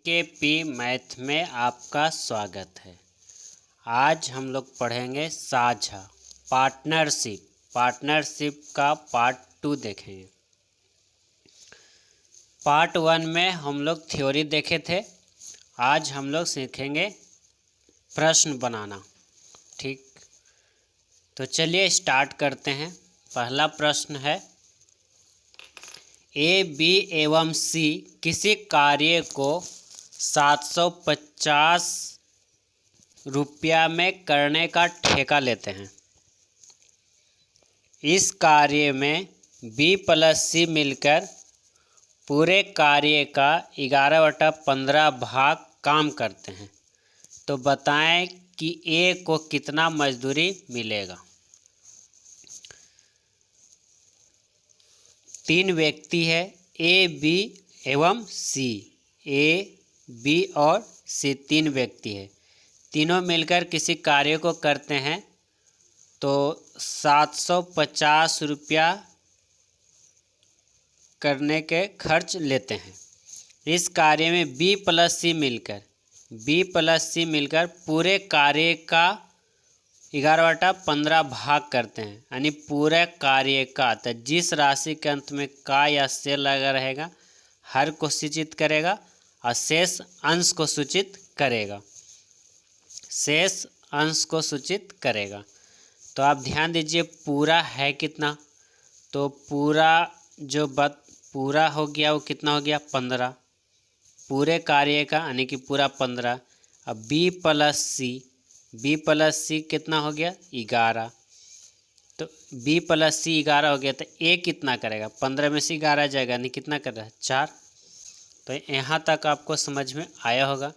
के मैथ में आपका स्वागत है। आज हम लोग पढ़ेंगे साझा पार्टनरशिप का पार्ट 2 देखेंगे। पार्ट 1 में हम लोग थ्योरी देखे थे। आज हम लोग सीखेंगे प्रश्न बनाना। ठीक, तो चलिए स्टार्ट करते हैं। पहला प्रश्न है, ए, बी एवं सी किसी कार्य को 750 रुपया में करने का ठेका लेते हैं। इस कार्य में बी प्लस सी मिलकर पूरे कार्य का 11/15 भाग काम करते हैं। तो बताएं कि ए को कितना मजदूरी मिलेगा। 3 व्यक्ति है, ए, बी एवं सी। ए, बी और सी 3 व्यक्ति है। तीनों मिलकर किसी कार्य को करते हैं तो 750 रुपया करने के खर्च लेते हैं। इस कार्य में बी प्लस सी मिलकर पूरे कार्य का 11/15 भाग करते हैं, यानी पूरे कार्य का। तो जिस राशि के अंत में का या से लगा रहेगा हर को सूचित करेगा और शेष अंश को सूचित करेगा। तो आप ध्यान दीजिए, पूरा है कितना, तो पूरा हो गया वो कितना हो गया 15, पूरे कार्य का यानी कि पूरा 15। अब बी प्लस सी कितना हो गया 11। तो बी प्लस सी 11 हो गया, तो ए कितना करेगा, 15 में से 11 जाएगा, यानी कितना कर रहा है 4। तो यहाँ तक आपको समझ में आया होगा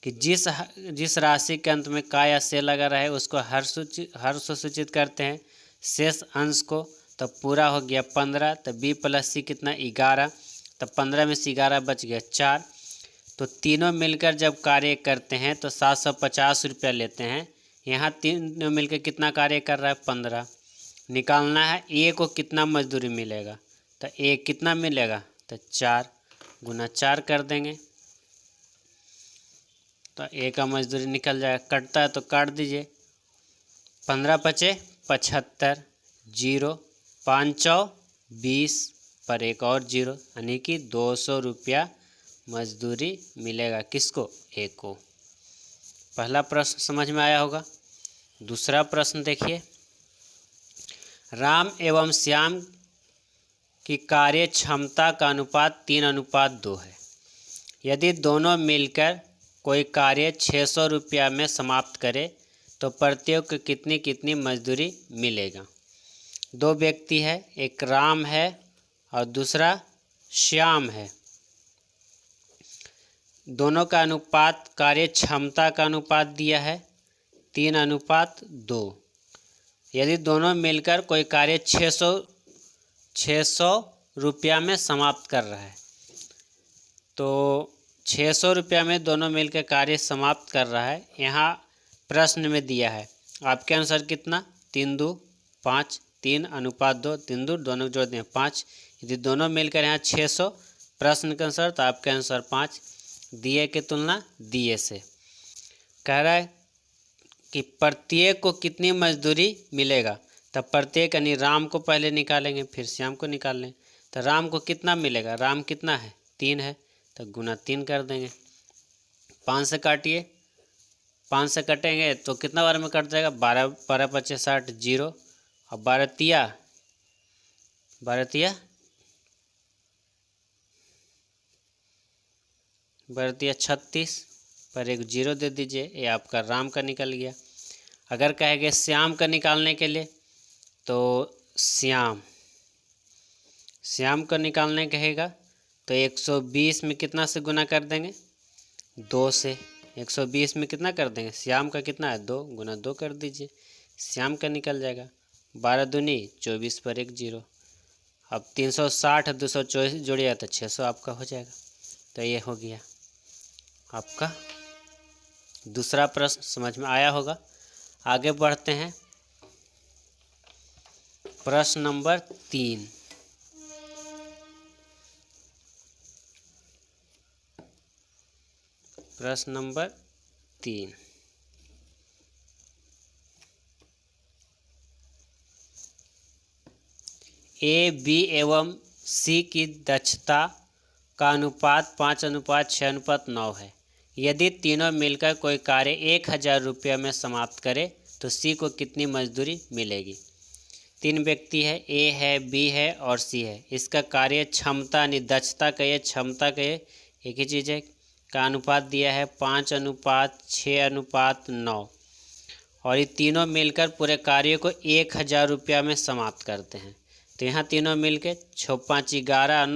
कि जिस राशि के अंत में का या से लगा रहे उसको हर से सूचित करते हैं, शेष अंश को। तो पूरा हो गया 15, तो बी प्लस सी कितना 11, तो 15 में से 11 बच गया 4। तो तीनों मिलकर जब कार्य करते हैं तो 750 रुपया लेते हैं। यहाँ तीनों मिलकर कितना कार्य कर रहा है 15। निकालना है ए को कितना मजदूरी मिलेगा, तो ए कितना मिलेगा, तो 4 गुना 4 कर देंगे तो ए का मजदूरी निकल जाएगा। कटता है तो काट दीजिए, 15 पचे 75, 0 5 20 पर एक और 0, यानी कि 200 रुपया मजदूरी मिलेगा। किसको, ए को। पहला प्रश्न समझ में आया होगा। दूसरा प्रश्न देखिए, राम एवं श्याम की कार्य क्षमता का अनुपात 3:2 है। यदि दोनों मिलकर कोई कार्य 600 रुपया में समाप्त करे तो प्रत्येक को कितनी कितनी मजदूरी मिलेगा। 2 व्यक्ति है, एक राम है और दूसरा श्याम है। दोनों का अनुपात, कार्य क्षमता का अनुपात दिया है 3:2। यदि दोनों मिलकर कोई कार्य 600 रुपया में समाप्त कर रहा है, तो 600 रुपया में दोनों मिलकर कार्य समाप्त कर रहा है। यहाँ प्रश्न में दिया है आपके अनुसार कितना, 3:2 5, 3:2, 3:2 दोनों जोड़ दें 5। यदि दोनों मिलकर यहाँ 600 प्रश्न के अनुसार, तो आपके अनुसार 5। दिए की तुलना दिए से कह रहा है कि प्रत्येक को कितनी मजदूरी मिलेगा। तब प्रत्येक यानी राम को पहले निकालेंगे फिर श्याम को निकाल लें। तो राम को कितना मिलेगा, राम कितना है 3 है, तो गुना 3 कर देंगे। 5 से काटिए, 5 से कटेंगे तो कितना बार में कट जाएगा, 12 12 पचे 60, 0 और 12 तिया 36 पर एक 0 दे दीजिए, ये आपका राम का निकल गया। अगर कहेंगे श्याम का निकालने के लिए, तो श्याम का निकालने कहेगा तो 120 में कितना से गुना कर देंगे, 2 से। 120 में कितना कर देंगे, श्याम का कितना है 2, गुना 2 कर दीजिए, श्याम का निकल जाएगा। 12 दूनी 24 पर एक 0। अब 360 224 जोड़िएगा तो 600 आपका हो जाएगा। तो ये हो गया आपका दूसरा प्रश्न। समझ में आया होगा। आगे बढ़ते हैं, प्रश्न नंबर 3। प्रश्न नंबर 3। ए, बी एवं सी की दक्षता का अनुपात 5:6:9 है। यदि तीनों मिलकर कोई कार्य 1000 रुपये में समाप्त करे तो सी को कितनी मजदूरी मिलेगी। 3 व्यक्ति है, ए है, बी है और सी है। इसका कार्य क्षमता यानी दक्षता का ये क्षमता का ये एक ही चीज़ है का अनुपात दिया है 5:6:9 और ये तीनों मिलकर पूरे कार्य को 1000 रुपया में समाप्त करते हैं। तो यहाँ तीनों मिलकर 6 5 11 और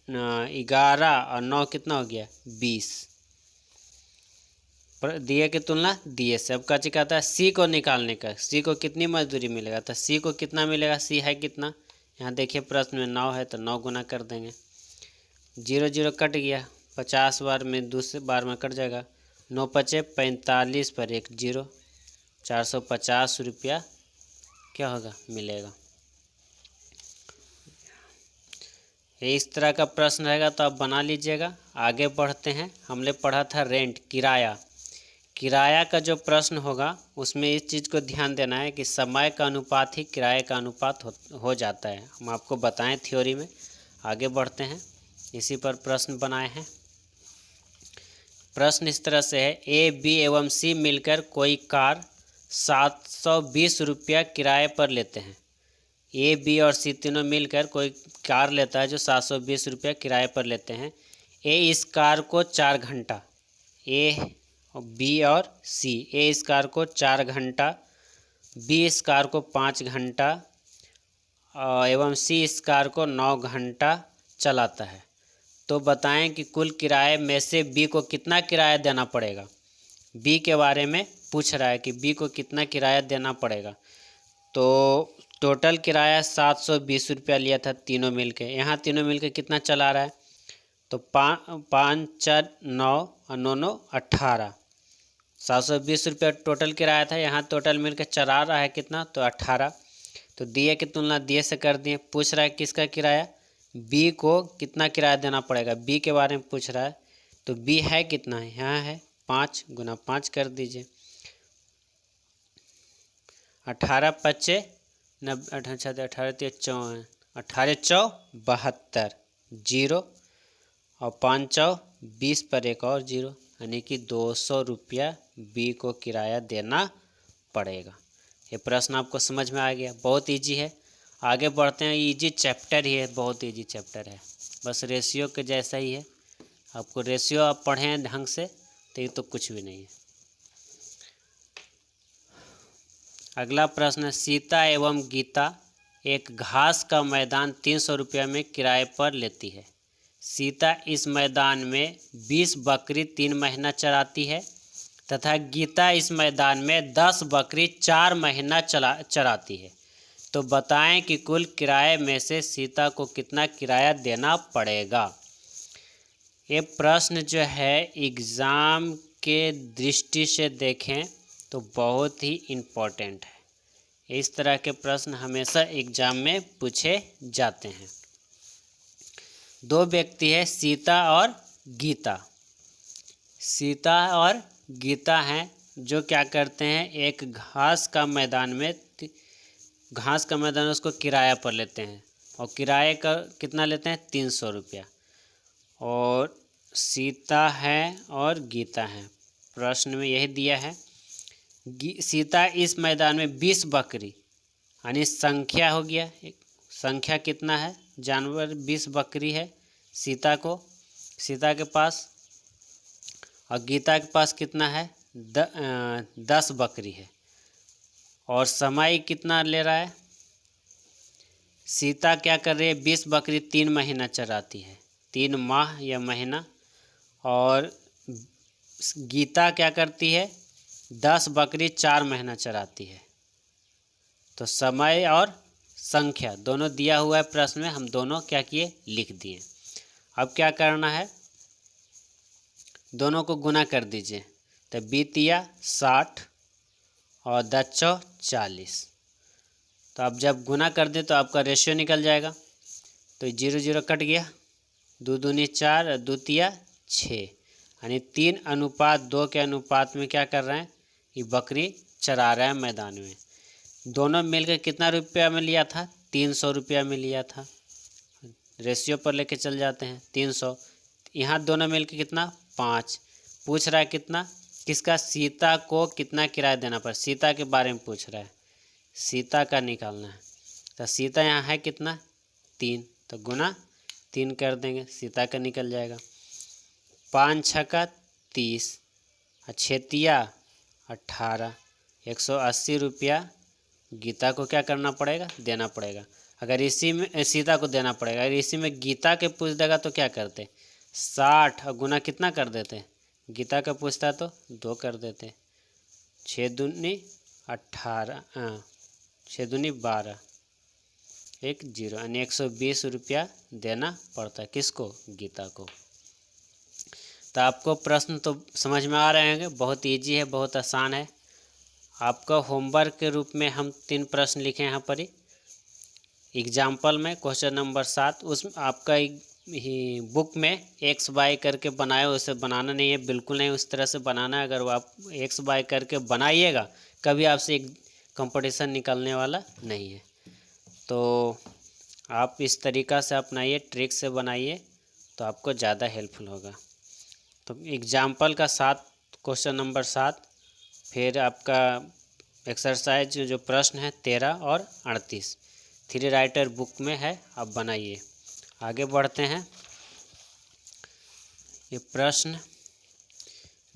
9 11 और 9 कितना हो गया 20। दिए की तुलना दिए से। अब का कहता है सी को निकालने का, सी को कितनी मजदूरी मिलेगा। तो सी को कितना मिलेगा, सी है कितना, यहाँ देखिए प्रश्न में 9 है तो 9 गुना कर देंगे। 0 0 कट गया, 50 बार में दूसरे बार में कट जाएगा। 9 5 45 पर 1 0, 450 रुपया क्या होगा मिलेगा। ये इस तरह का प्रश्न रहेगा तो आप बना लीजिएगा। आगे बढ़ते हैं। हमने पढ़ा था रेंट, किराया। किराया का जो प्रश्न होगा उसमें इस चीज़ को ध्यान देना है कि समय का अनुपात ही किराए का अनुपात हो जाता है। हम आपको बताएं थ्योरी में। आगे बढ़ते हैं, इसी पर प्रश्न बनाए हैं। प्रश्न इस तरह से है, ए, बी एवं सी मिलकर कोई कार 720 रुपया किराए पर लेते हैं। ए, बी और सी तीनों मिलकर कोई कार लेता है जो 720 रुपया किराए पर लेते हैं। ए इस कार को 4 घंटा, ए बी और सी, ए इस कार को 4 घंटा, बी इस कार को 5 घंटा एवं सी इस कार को 9 घंटा चलाता है। तो बताएं कि कुल किराए में से बी को कितना किराया देना पड़ेगा। बी के बारे में पूछ रहा है कि बी को कितना किराया देना पड़ेगा। तो टोटल किराया 720 रुपया लिया था तीनों मिलके। यहाँ तीनों मिलके कितना चला रहा है, तो 5 4 9 और 9 9 18, 720 रुपया टोटल किराया था। यहाँ टोटल मिलकर चला रहा है कितना, तो 18। तो दिए की तुलना दिए से कर दिए। पूछ रहा है किसका किराया, बी को कितना किराया देना पड़ेगा, बी के बारे में पूछ रहा है। तो बी है कितना है, यहाँ है 5 गुना 5 कर दीजिए। 18 5 90, 18 54, 18 4 72 0 और 5 4 20 पर 1 और 0, यानी कि 200 रुपया बी को किराया देना पड़ेगा। ये प्रश्न आपको समझ में आ गया, बहुत इजी है। आगे बढ़ते हैं। इजी चैप्टर ही है, बहुत इजी चैप्टर है, बस रेशियो के जैसा ही है। आपको रेशियो आप पढ़ें ढंग से तो ये तो कुछ भी नहीं है। अगला प्रश्न है, सीता एवं गीता एक घास का मैदान 300 रुपये में किराए पर लेती है। सीता इस मैदान में 20 बकरी 3 महीना चराती है तथा गीता इस मैदान में 10 बकरी 4 महीना चराती है। तो बताएं कि कुल किराए में से सीता को कितना किराया देना पड़ेगा। ये प्रश्न जो है एग्ज़ाम के दृष्टि से देखें तो बहुत ही इम्पोर्टेंट है। इस तरह के प्रश्न हमेशा एग्ज़ाम में पूछे जाते हैं। 2 व्यक्ति है, सीता और गीता। सीता और गीता हैं जो क्या करते हैं, एक घास का मैदान उसको किराया पर लेते हैं और किराए का कितना लेते हैं 300 रुपया। और सीता है और गीता है, प्रश्न में यही दिया है। सीता इस मैदान में 20 बकरी यानी संख्या हो गया, संख्या कितना है जानवर 20 बकरी है सीता के पास, और गीता के पास कितना है 10 बकरी है। और समय कितना ले रहा है, सीता क्या कर रही है 20 बकरी 3 महीना चराती है, 3 माह या महीना, और गीता क्या करती है 10 बकरी 4 महीना चराती है। तो समय और संख्या दोनों दिया हुआ है प्रश्न में, हम दोनों क्या किए लिख दिए। अब क्या करना है, दोनों को गुना कर दीजिए। तो 20 60 और 10 40। तो अब जब गुना कर दें तो आपका रेशियो निकल जाएगा। तो 0 0 कट गया, 2 दूनी 4 और 2 तिया 6, यानी 3:2 के अनुपात में क्या कर रहे हैं, ये बकरी चरा रहा है मैदान में। दोनों मिलकर कितना रुपया में लिया था, 300 रुपया में लिया था। रेशियो पर लेके चल जाते हैं 300, यहाँ दोनों मिलकर कितना 5। पूछ रहा है कितना, किसका, सीता को कितना किराया देना पड़ा, सीता के बारे में पूछ रहा है, सीता का निकालना है। तो सीता यहाँ है कितना 3, तो गुना 3 कर देंगे, सीता का निकल जाएगा। 5 छक्का 30, छेतिया 18, 180 रुपया गीता को क्या करना पड़ेगा, देना पड़ेगा। अगर इसी में सीता को देना पड़ेगा, अगर इसी में गीता के पूछ देगा तो क्या करते, 60 और गुना कितना कर देते, गीता का पूछता तो 2 कर देते। 6 दूनी 18, 6 दूनी 12, 1 0, यानी 120 रुपया देना पड़ता है किसको, गीता को। तो आपको प्रश्न तो समझ में आ रहे होंगे, बहुत इजी है, बहुत आसान है। आपका होमवर्क के रूप में हम 3 प्रश्न लिखे यहाँ पर ही एग्जाम्पल में। क्वेश्चन नंबर 7, उसमें आपका ही बुक में एक्स बाय करके बनाए, उसे बनाना नहीं है, बिल्कुल नहीं उस तरह से बनाना है। अगर वो आप एक्स बाय करके बनाइएगा, कभी आपसे एक कंपटीशन निकलने वाला नहीं है। तो आप इस तरीक़ा से अपनाइए, ट्रिक से बनाइए, तो आपको ज़्यादा हेल्पफुल होगा। तो एग्जाम्पल का 7, क्वेश्चन नंबर 7, फिर आपका एक्सरसाइज जो प्रश्न है 13 और 38 3 राइटर बुक में है, आप बनाइए। आगे बढ़ते हैं। ये प्रश्न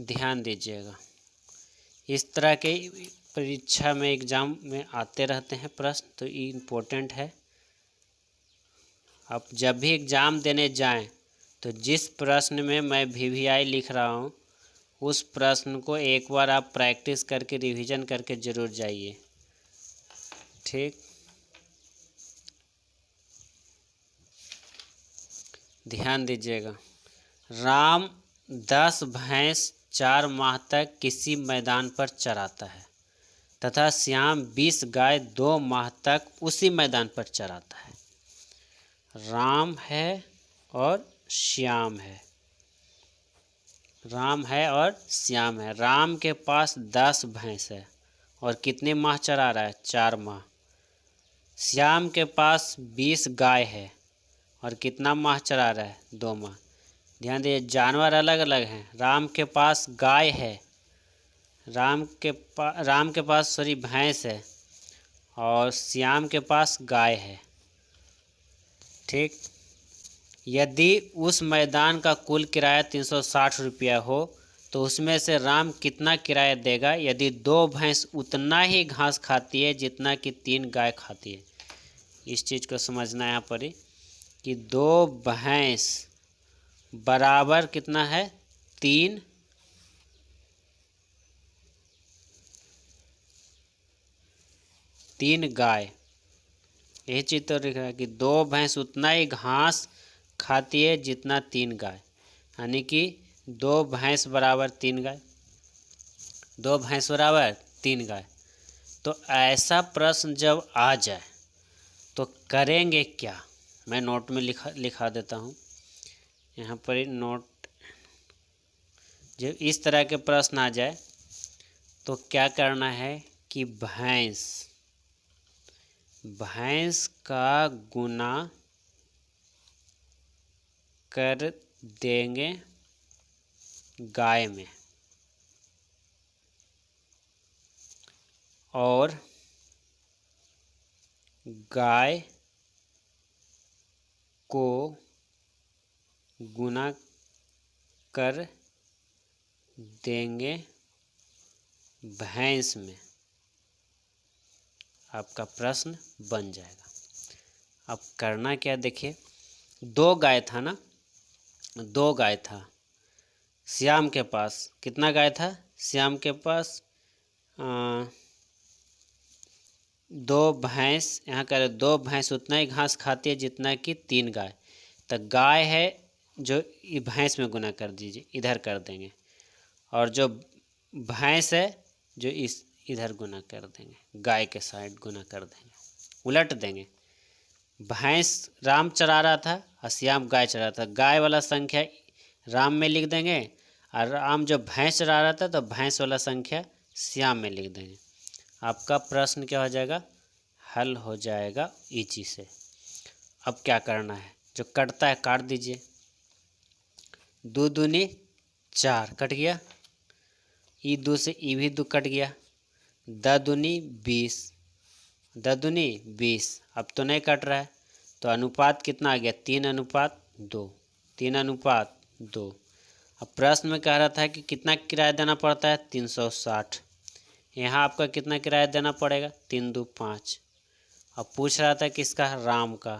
ध्यान दीजिएगा, इस तरह के परीक्षा में एग्ज़ाम में आते रहते हैं प्रश्न, तो ये इम्पोर्टेंट है। आप जब भी एग्ज़ाम देने जाएं तो जिस प्रश्न में मैं VVI लिख रहा हूँ उस प्रश्न को एक बार आप प्रैक्टिस करके रिवीजन करके ज़रूर जाइए, ठीक। ध्यान दीजिएगा। राम 10 भैंस 4 माह तक किसी मैदान पर चराता है तथा श्याम 20 गाय 2 माह तक उसी मैदान पर चराता है। राम है और श्याम है, राम है और श्याम है। राम के पास 10 भैंस है और कितने माह चरा रहा है, 4 माह। श्याम के पास 20 गाय है और कितना माह चरा रहा है, 2 माह। ध्यान दीजिए, जानवर अलग अलग हैं। राम के पास गाय है, राम के पास भैंस है, और श्याम के पास गाय है, ठीक। यदि उस मैदान का कुल किराया 360 रुपया हो तो उसमें से राम कितना किराया देगा यदि 2 भैंस उतना ही घास खाती है जितना कि 3 गाय खाती है। इस चीज़ को समझना है यहाँ पर ही कि 2 भैंस बराबर कितना है, 3 गाय। यही चीज़ तो लिखा है कि 2 भैंस उतना ही घास खाती है जितना 3 गाय, यानी कि 2 भैंस बराबर 3 गाय, 2 भैंस बराबर 3 गाय। तो ऐसा प्रश्न जब आ जाए तो करेंगे क्या, मैं नोट में लिखा देता हूँ यहाँ पर नोट। जब इस तरह के प्रश्न आ जाए तो क्या करना है कि भैंस का गुना कर देंगे गाय में और गाय को गुना कर देंगे भैंस में। आपका प्रश्न बन जाएगा। अब करना क्या, देखिए 2 गाय था ना, 2 गाय था श्याम के पास। कितना गाय था श्याम के पास, 2 भैंस। यहाँ कर 2 भैंस उतना ही घास खाती है जितना कि 3 गाय। तो गाय है जो भैंस में गुना कर दीजिए, इधर कर देंगे, और जो भैंस है जो इधर गुना कर देंगे, गाय के साइड गुना कर देंगे, उलट देंगे। भैंस राम चरा रहा था और श्याम गाय चरा रहा था। गाय वाला संख्या राम में लिख देंगे और राम जो भैंस चरा रहा था तो भैंस वाला संख्या श्याम में लिख देंगे। आपका प्रश्न क्या हो जाएगा, हल हो जाएगा इजी से। अब क्या करना है, जो कटता है काट दीजिए। 2 दूनी 4 कट गया, ई 2 से ई भी 2 कट गया। 10 दूनी 20, 10 दूनी 20। अब तो नहीं कट रहा है, तो अनुपात कितना आ गया, 3:2, 3:2। अब प्रश्न में कह रहा था कि कितना किराया देना पड़ता है, 360। यहाँ आपका कितना किराया देना पड़ेगा, 3 2 5। अब पूछ रहा था किसका, राम का,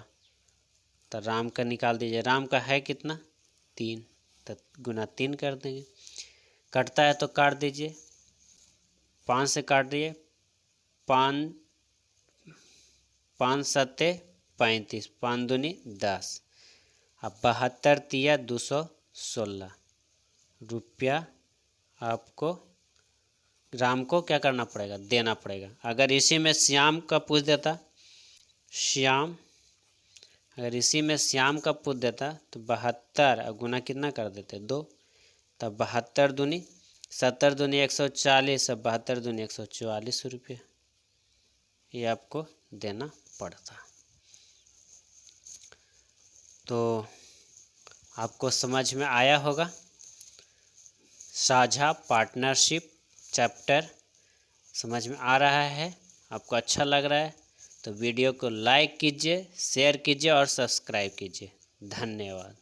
तो राम का निकाल दीजिए। राम का है कितना, 3, तो गुना 3 कर देंगे। कटता है तो काट दीजिए, 5 से काट दिए, 5 5 7 35, 5 दूनी 10। अब 72 तिया 216 रुपया आपको राम को क्या करना पड़ेगा, देना पड़ेगा। अगर इसी में श्याम का पूछ देता, श्याम, अगर इसी में श्याम का पूछ देता तो 72 और गुना कितना कर देते, 2। तब 72 दूनी 70 दूनी 140, अब 72 दूनी 144 रुपये ये आपको देना पड़ता। तो आपको समझ में आया होगा। साझा पार्टनरशिप चैप्टर समझ में आ रहा है, आपको अच्छा लग रहा है तो वीडियो को लाइक कीजिए, शेयर कीजिए और सब्सक्राइब कीजिए। धन्यवाद।